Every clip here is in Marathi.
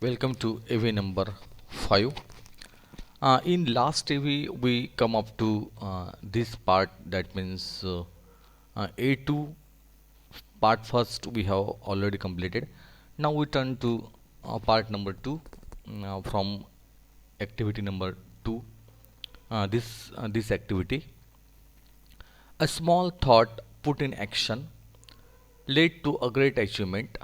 Welcome to AV number 5. In last AV, we come up to this part that means A2 part first we have already completed. Now we turn to part number 2 from activity number 2. This activity, a small thought put in action led to a great achievement.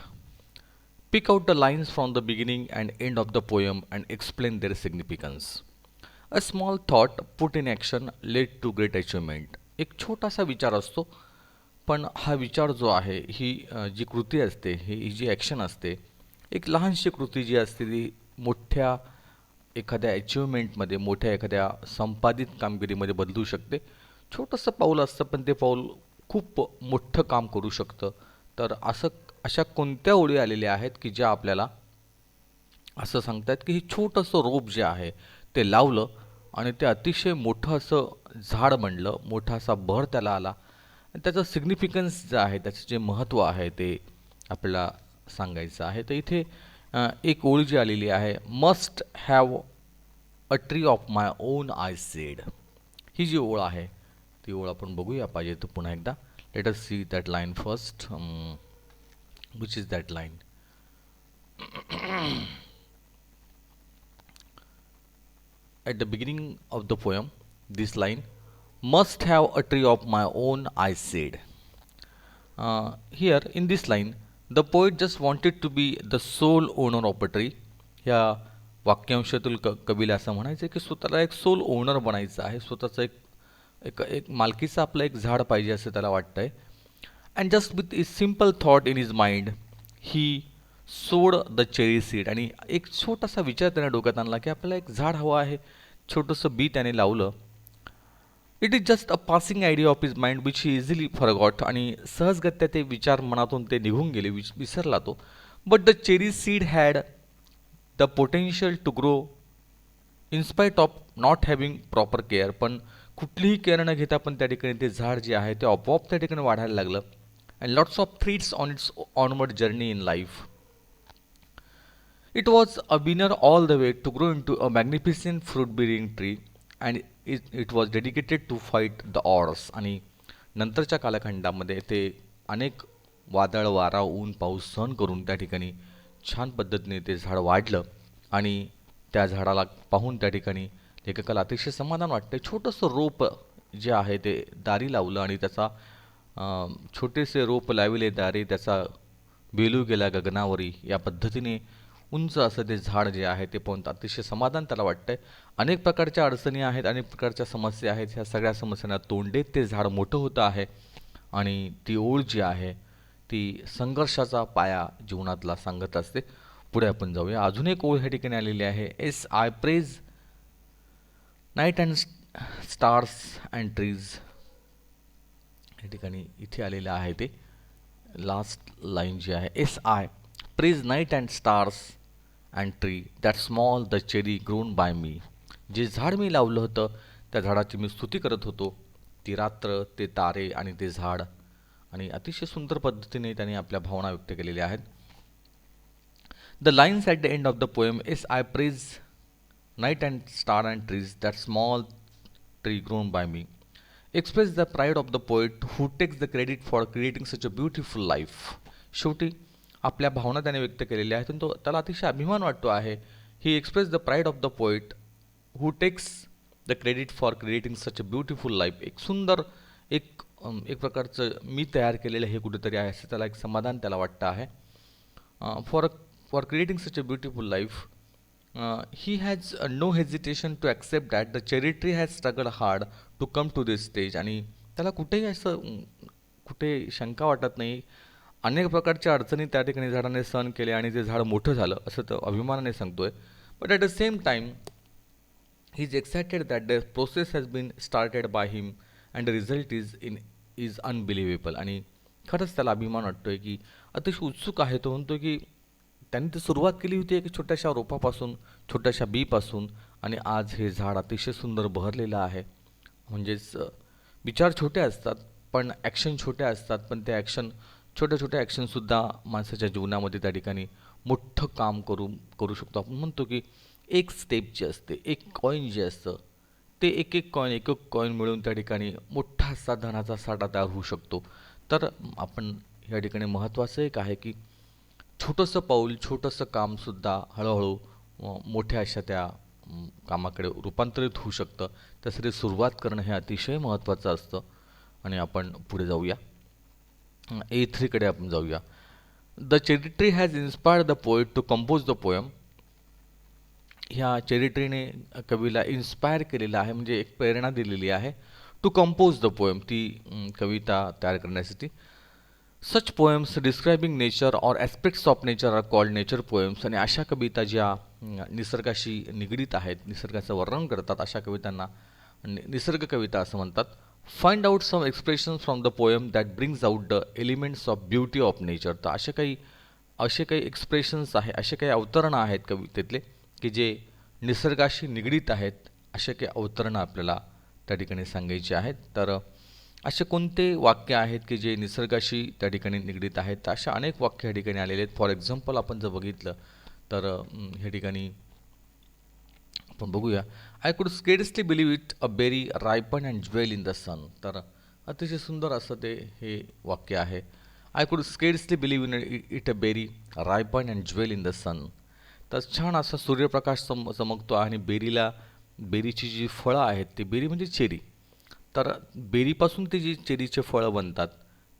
Pick out the lines from the beginning and end of the poem and explain their significance. A small thought put in action led to great achievement. एक छोटासा विचार असतो, पण हा विचार जो आहे ही जी कृती असते ही जी ॲक्शन असते, एक लहानशी कृती जी असते ती मोठ्या एखाद्या अचिव्हमेंटमध्ये मोठ्या एखाद्या संपादित कामगिरीमध्ये बदलू शकते. छोटंसं पाऊल असतं पण ते पाऊल खूप मोठं काम करू शकतं. तर अशा कोणत्या ओळी आलेल्या आहेत की ज्या आपल्याला असं सांगतात की हे छोटंसं रोप जे आहे ते लावलं आणि ते अतिशय मोठं असं झाड बनलं, मोठा असा बहर त्याला आला आणि त्याचं सिग्निफिकन्स जे आहे त्याचं जे महत्त्व आहे ते आपल्याला सांगायचं आहे. तर इथे एक ओळ जी आलेली आहे, must have a tree of my own I said. ही जी ओळ आहे ती ओळ आपण बघूया पाहिजे तर पुन्हा एकदा. Let us see that line first. Which is that line? At the beginning of the poem, this line, must have a tree of my own, I said. Here, in this line, the poet just wanted to be the sole owner of a tree. ह्या वाक्यांशातील कवीला असं म्हणायचं की स्वतःला एक सोल ओनर बनायचं आहे, स्वतःचं एक एक एक मालकीचं आपलं एक झाड पाहिजे असं त्याला वाटतंय. And just with is simple thought in his mind he sowed the cherry seed. आणि एक छोटासा विचार त्याने डोक्यात आणला की आपल्याला एक झाड हवं आहे. छोटंसं बी त्याने लावलं. It is just a passing idea of his mind which he easily forgot. आणि सहजगत्या ते विचार मनातून ते निघून गेले, विसरला तो. But the cherry seed had the potential to grow in spite of not having proper care. पण कुठलीही केअर न घेता पण त्या ठिकाणी ते झाड जे आहे ते आपोआप त्या ठिकाणी वाढायला लागलं. And lots of threads on its onward journey in life. It was a winner all the way to grow into a magnificent fruit-bearing tree, and it was dedicated to fight the odds. आणि नंतरच्या कालखंडामध्ये ते अनेक वादळ, वारा, ऊन, पाऊस सहन करून त्या ठिकाणी छान पद्धतीने ते झाड वाढलं. आणि त्या झाडाला पाहून त्या ठिकाणी लेखकाला अतिशय समाधान वाटतं. छोटंसं रोप जे आहे ते दारी लावलं आणि त्याचा छोटेसे रोप लाविले दारी, त्याचा बेलू गेला गगनावरी, या पद्धतीने उंच असं ते झाड जे आहे ते पाहून अतिशय समाधान त्याला वाटतंय. अनेक प्रकारच्या अडचणी आहेत, अनेक प्रकारच्या समस्या आहेत. ह्या सगळ्या समस्यांना तोंड देत ते झाड मोठं होतं आहे. आणि ती ओळ जी आहे ती संघर्षाचा पाया जीवनातला सांगत असते. पुढे आपण जाऊया. अजून एक ओळ ह्या ठिकाणी आलेली आहे, as I praise night and stars and trees. या ठिकाणी इथे आलेलं आहे ते लास्ट लाईन जी आहे, as I praise night and stars and tree that small the cherry grown by me. जे झाड मी लावलं होतं त्या झाडाची मी स्तुती करत होतो. ती रात्र, ते तारे आणि ते झाड. आणि अतिशय सुंदर पद्धतीने त्यांनी आपल्या भावना व्यक्त केलेल्या आहेत. The lines at the end of the poem, S I praise night and star and trees that small tree grown by me express the pride of the poet who takes the credit for creating such a beautiful life. शेवटी आपल्या भावना त्याने व्यक्त केलेल्या आहेत आणि तो त्याला अतिशय अभिमान वाटतो आहे. ही express the pride of the poet who takes the credit for creating such a beautiful life. एक सुंदर एक प्रकारचं मी तयार केलेलं हे कुठेतरी आहे असं त्याला एक समाधान त्याला वाटतं आहे. For for creating such a beautiful life he has no hesitation to accept that the cherry tree has struggled hard to come to this stage. आणि त्याला कुठेही असं कुठे शंका वाटत नाही. अनेक प्रकारच्या अडचणी त्या ठिकाणी झाडाने सहन केले आणि ते झाड मोठं झालं असं तो अभिमानाने सांगतोय. But at the same time he is excited that the process has been started by him and the result is unbelievable. आणि खरंच त्याला अभिमान वाटतोय की अतिशय उत्सुक आहे. तो म्हणतो की त्यांनी तर सुरुवात केली होती एक छोट्याशा रोपापासून, छोट्याशा बीपासून, आणि आज हे झाड अतिशय सुंदर बहरलेलं आहे. म्हणजेच विचार छोटे असतात पण ॲक्शन छोट्या असतात, पण त्या ॲक्शन छोट्या छोट्या ॲक्शनसुद्धा माणसाच्या जीवनामध्ये त्या ठिकाणी मोठं काम करू शकतो. आपण म्हणतो की एक स्टेप जी असते, एक कॉईन जे असतं, ते एक एक कॉईन मिळून त्या ठिकाणी मोठा असा धनाचा साठा तयार होऊ शकतो. तर आपण या ठिकाणी महत्त्वाचं एक आहे की छोटंसं पाऊल, छोटंसं कामसुद्धा हळूहळू मोठ्या अशा त्या कामाकडे रूपांतरित होऊ शकतं. त्यासाठी सुरुवात करणं हे अतिशय महत्त्वाचं असतं. आणि आपण पुढे जाऊया. A3कडे आपण जाऊया. The cherry tree has inspired the poet to compose the poem. ह्या चेरी ट्रीने कवीला इन्स्पायर केलेलं आहे, म्हणजे एक प्रेरणा दिलेली आहे टू कंपोज द पोएम, ती कविता तयार करण्यासाठी. Such poems describing nature or aspects of nature are called nature poems. आणि अशा कविता ज्या निसर्गाशी निगडीत आहेत, निसर्गाचं वर्णन करतात, अशा कवितांना निसर्ग कविता असं म्हणतात. Find out some expression from the poem that brings out the elements of beauty of nature. तर असे काही एक्सप्रेशन्स आहे, असे काही अवतरणं आहेत कवितेतले की जे निसर्गाशी निगडीत आहेत. असे काही अवतरणं आपल्याला त्या ठिकाणी सांगायची आहेत. तर असे कोणते वाक्य आहेत की जे निसर्गाशी त्या ठिकाणी निगडीत आहेत? तर अशा अनेक वाक्य या ठिकाणी आलेले आहेत. फॉर एक्झाम्पल आपण जर बघितलं तर ह्या ठिकाणी आपण बघूया. I could scarcely believe it a berry ripen and jewel in the sun. तर अतिशय सुंदर असं हे वाक्य आहे. I could scarcely believe in it a berry ripen and jewel in the sun. तर छान असा सूर्यप्रकाश चमकतो आणि बेरीची जी फळं आहेत, ती बेरी म्हणजे चेरी, तर बेरीपासून ते जी चेरीचे फळं बनतात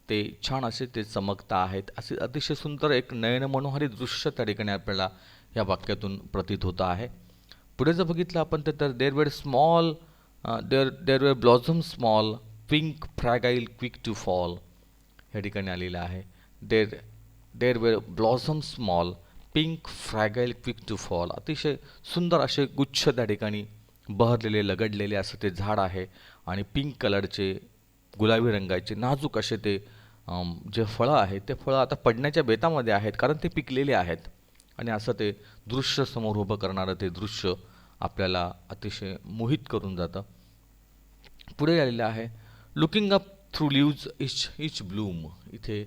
ते छान असे ते चमकता आहेत. असे अतिशय सुंदर एक नयनमनोहारी दृश्य त्या ठिकाणी आपल्याला या वाक्यातून प्रतीत होतं आहे. पुढे जर बघितलं आपण तर there were small there were blossom small pink fragile quick to fall. या ठिकाणी आलेलं आहे. There there were blossom small pink fragile quick to fall. अतिशय सुंदर असे गुच्छ त्या ठिकाणी बहरलेले लगडलेले असं ते झाड आहे आणि पिंक कलरचे गुलाबी रंगाचे नाजूक असे ते जे फळं आहेत ते फळं आता पडण्याच्या बेतामध्ये आहेत, कारण ते पिकलेले आहेत. आणि असं ते दृश्य समोर उभं करणारं ते दृश्य आपल्याला अतिशय मोहित करून जातं. पुढे आलेलं आहे लुकिंग अप थ्रू लिव्ज इच ब्लूम. इथे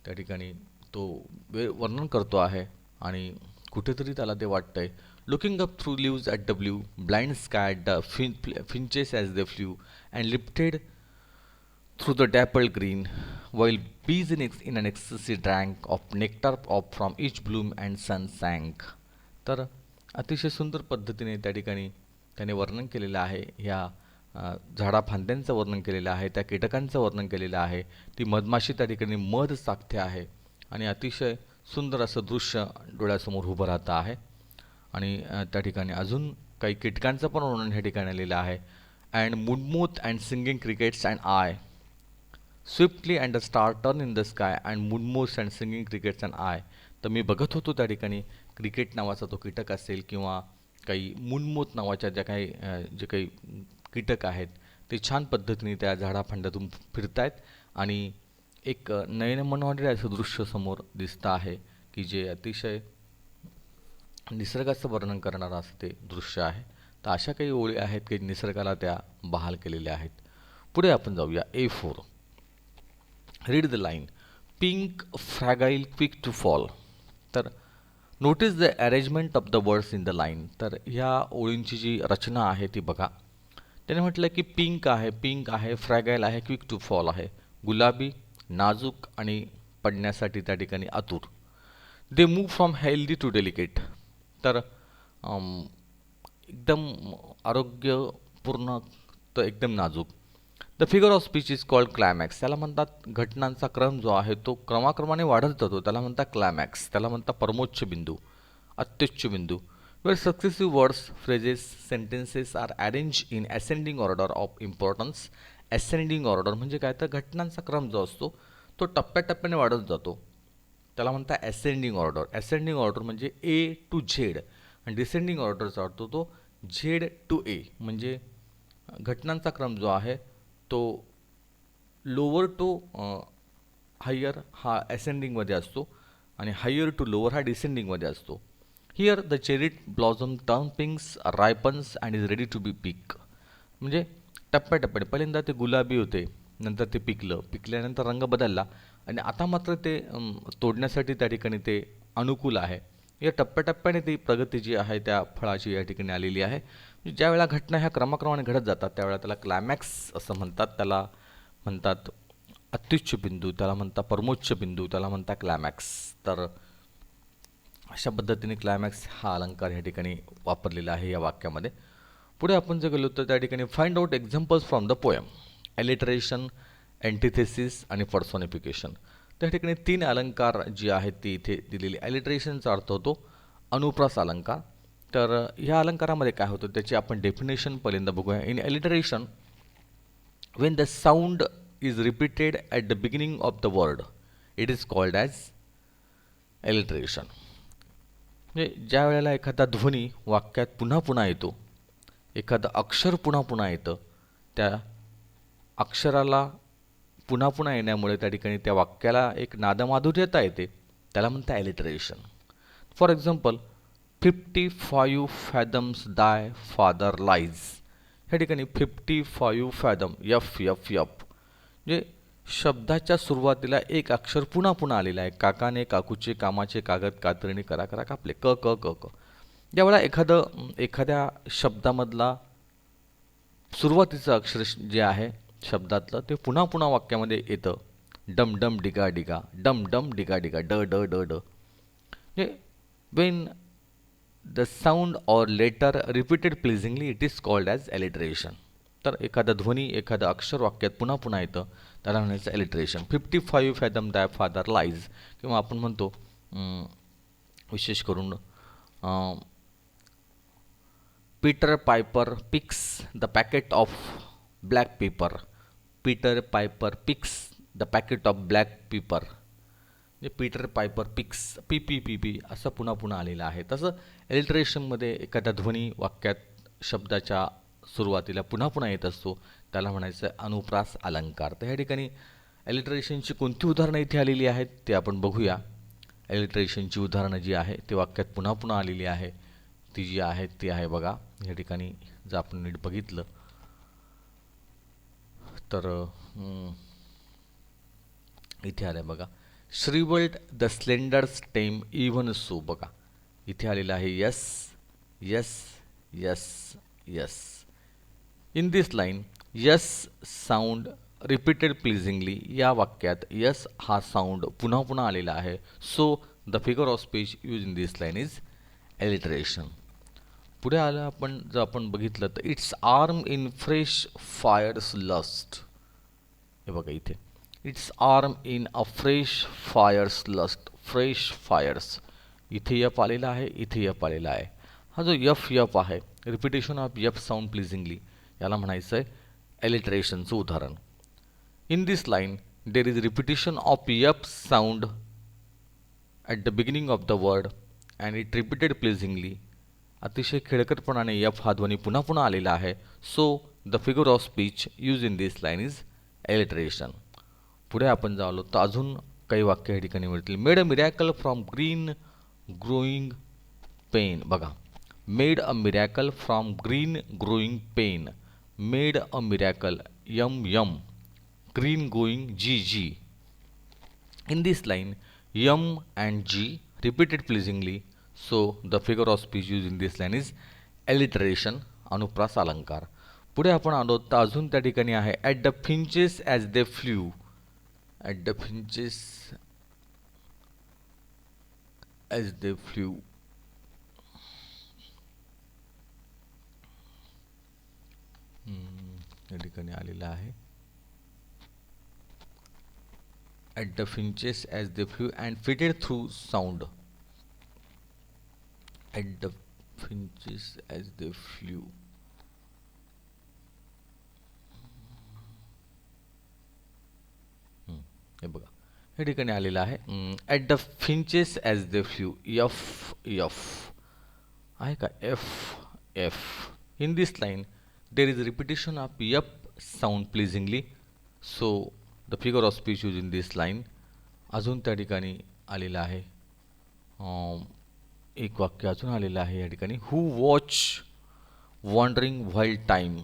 त्या ठिकाणी तो वर्णन करतो आहे आणि कुठेतरी त्याला ते वाटतंय. Looking up through leaves at the blue blind sky the finches as they flew and lifted through the dappled green, while bees in an ecstasy drank of nectar from each bloom and sun sank. तर अतिशय सुंदर पद्धतीने त्या ठिकाणी त्याने वर्णन केलेलं आहे. ह्या झाडाफांद्यांचं वर्णन केलेलं आहे, त्या कीटकांचं वर्णन केलेलं आहे. ती मधमाशी त्या ठिकाणी मध चाखते आहे आणि अतिशय सुंदर असं दृश्य डोळ्यासमोर उभं राहतं आहे. आणि त्या ठिकाणी अजून काही कीटकांचं पण वर्णन ह्या ठिकाणी आलेलं आहे. And mud moth and singing crickets and I swiftly and the star turn in the sky and mud moths and singing crickets and I. तर मी बघत होतो त्या ठिकाणी क्रिकेट नावाचा तो कीटक असेल किंवा काही मुनमूत नावाच्या जे काही कीटक आहेत ते छान पद्धतीने त्या झाडाफांद्यातून फिरतायत आणि एक नयनमनोहरी असं दृश्य समोर दिसतं आहे की जे अतिशय निसर्गाचं वर्णन करणारं असं ते दृश्य आहे. तर अशा काही ओळी आहेत की निसर्गाला त्या बहाल केलेल्या आहेत. पुढे आपण जाऊया. A4. Read the line pink fragile quick to fall. तर notice the arrangement of the words in the line. तर ह्या ओळींची जी रचना आहे ती बघा. त्याने म्हटलं की पिंक आहे, फ्रॅगाईल आहे, क्विक टू फॉल आहे. गुलाबी, नाजूक आणि पडण्यासाठी त्या ठिकाणी आतुर. They move from healthy to delicate. तर एकदम आरोग्यपूर्ण तर एकदम नाजूक. The figure of speech is called climax. त्याला म्हणतात घटनांचा क्रम जो आहे तो क्रमाक्रमाने वाढत जातो, त्याला म्हणतात क्लायमॅक्स. त्याला म्हणतात परमोच्च बिंदू, अत्युच्च बिंदू. Where successive words, phrases, sentences are arrange in ascending order of importance. Ascending order म्हणजे काय, तर घटनांचा क्रम जो असतो तो टप्प्याटप्प्याने वाढत जातो, त्याला म्हणतात असेंडिंग ऑर्डर. असेंडिंग ऑर्डर म्हणजे A to Z आणि डिसेंडिंग ऑर्डरचा अर्थ तो Z to A. म्हणजे घटनांचा क्रम जो आहे तो लोअर टू हायर हा असेंडिंगमध्ये असतो आणि हायर टू लोअर हा डिसेंडिंगमध्ये असतो. Here the cherry blossom turn pinks ripens and is ready to be pick. म्हणजे टप्प्याटप्प्याने पहिल्यांदा ते गुलाबी होते, नंतर ते पिकल्यानंतर रंग बदलला आणि आता मात्र ते तोडण्यासाठी त्या ठिकाणी ते अनुकूल आहे. या टप्प्याटप्प्याने ती प्रगती जी आहे त्या फळाची या ठिकाणी आलेली आहे. म्हणजे ज्या वेळेला घटना ह्या क्रमाक्रमाने घडत जातात त्यावेळेला त्याला क्लायमॅक्स असं म्हणतात. त्याला म्हणतात अत्युच्च बिंदू, त्याला म्हणतात परमोच्च बिंदू, त्याला म्हणतात क्लायमॅक्स. तर अशा पद्धतीने क्लायमॅक्स हा अलंकार या ठिकाणी वापरलेला आहे या वाक्यामध्ये. पुढे आपण जर गेलो तर त्या ठिकाणी find out examples from the poem. Alliteration, antithesis आणि पर्सोनिफिकेशन. त्या ठिकाणी 3 अलंकार जी आहेत ती इथे दिलेली. एलिटरेशनचा अर्थ होतो अनुप्रास अलंकार. तर ह्या अलंकारामध्ये काय होतं त्याची आपण डेफिनेशन पहिल्यांदा बघूया. In alliteration, when the sound is repeated at the beginning of the word, it is called as alliteration. म्हणजे ज्या वेळेला एखादा ध्वनी वाक्यात पुन्हा पुन्हा येतो, एखादं अक्षर पुन्हा पुन्हा येतं, त्या अक्षराला पुन्हा पुन्हा येण्यामुळे त्या ठिकाणी त्या वाक्याला एक नादमाधुर्यता येते, त्याला म्हणतात ॲलिटरेशन. फॉर एक्झाम्पल, 55 फॅदम्स दाय फादर लाईज. ह्या ठिकाणी 55 फॅदम, यफ यफ यफ, म्हणजे शब्दाच्या सुरुवातीला एक अक्षर पुन्हा पुन्हा आलेलं आहे. काकाने काकूचे कामाचे कागद कात्रीने करा करा कापले, क क क क. ज्यावेळेला एखाद्या शब्दामधला सुरुवातीचं अक्षर जे आहे शब्दातलं ते पुन्हा पुन्हा वाक्यामध्ये येतं. डम डम डिगा डिगा, डम डम डिगा डिगा, ड ड ड ड. म्हणजे when the sound or letter repeated pleasingly it is called as alliteration. तर एखादा ध्वनी एखादं अक्षर वाक्यात पुन्हा पुन्हा येतं त्याला म्हणायचं एलिटरेशन. 55 फॅदम दाय फादर लाईज, किंवा आपण म्हणतो विशेष करून Peter Piper picks the packet of black pepper. Peter Piper picks the packet of black pepper. म्हणजे Peter Piper picks, P P P P असं पुन्हा पुन्हा आलेलं आहे. तसं एलिटरेशनमध्ये एखादा ध्वनी वाक्यात शब्दाच्या सुरुवातीला पुन्हा पुन्हा येत असतो त्याला म्हणायचं अनुप्रास अलंकार. तर ह्या ठिकाणी एलिटरेशनची कोणती उदाहरणं इथे आलेली आहेत ते आपण बघूया. एलिटरेशनची उदाहरणं जी आहे ते वाक्यात पुन्हा पुन्हा आलेली आहे ती जी आहेत ती आहे बघा. या ठिकाणी जर आपण नीट बघितलं तर इथे आलं आहे बघा. Shrivelled the slender stem even so. बघा इथे आलेलं आहे S S S S. In this line S sound repeated pleasingly. या वाक्यात यस हा साऊंड पुन्हा पुन्हा आलेला आहे. So the figure of speech use in this line is alliteration. पुढे आलं आपण बघितलं तर its arm in fresh fires lust. हे बघा इथे its arm in a fresh fires lust. Fresh fires इथे यप आलेला आहे, इथे यप आलेला आहे. हा जो यफ यप आहे repetition of F sound pleasingly याला म्हणायचं आहे एलिटरेशनचं उदाहरण. In this line there is repetition of F sound at the beginning of the word and it repeated pleasingly. अतिशय खेळकरपणाने यफ हा ध्वनी पुन्हा पुन्हा आलेला आहे. So the figure of speech use in this line is alliteration. पुढे आपण झालो तर अजून काही वाक्य या ठिकाणी मिळतील. Made a miracle from green growing pain. बघा made a miracle from green growing pain. Made a miracle, M M, green growing G G. In this line M and G repeated pleasingly. So the figure of speech use in this line is alliteration, अनुप्रास अलंकार. पुढे आपण आलो तर अजून त्या ठिकाणी आहे at the finches as they flew. At the finches as they flew. या ठिकाणी आलेलं आहे at the finches as they flew and fitted through sound. At the finches as they flew. हे बघा या ठिकाणी आलेलं आहे at the finches as they flew. F F आहे का, F F. In this line there is repetition of F sound pleasingly. So the figure of speech use in this line. अजून त्या ठिकाणी आलेलं आहे एक वाक्य अजून आलेलं आहे या ठिकाणी. Who watch wandering while time.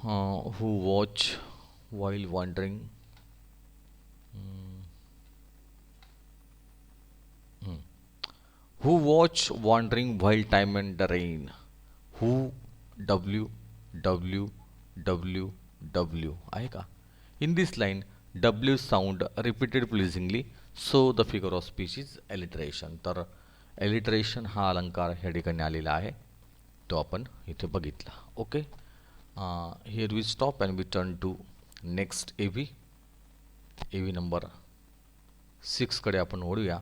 Who watch while wandering. Who watch wandering while time and the rain? Who W W W W आहे का? In this line, W sound repeated pleasingly, so the figure of speech is alliteration. तर alliteration हा अलंकार ह्या ठिकाणी आलेला आहे, तो आपण इथे बघितला. Okay, here we stop and we turn to next AV number 6 कडे आपण वळूया.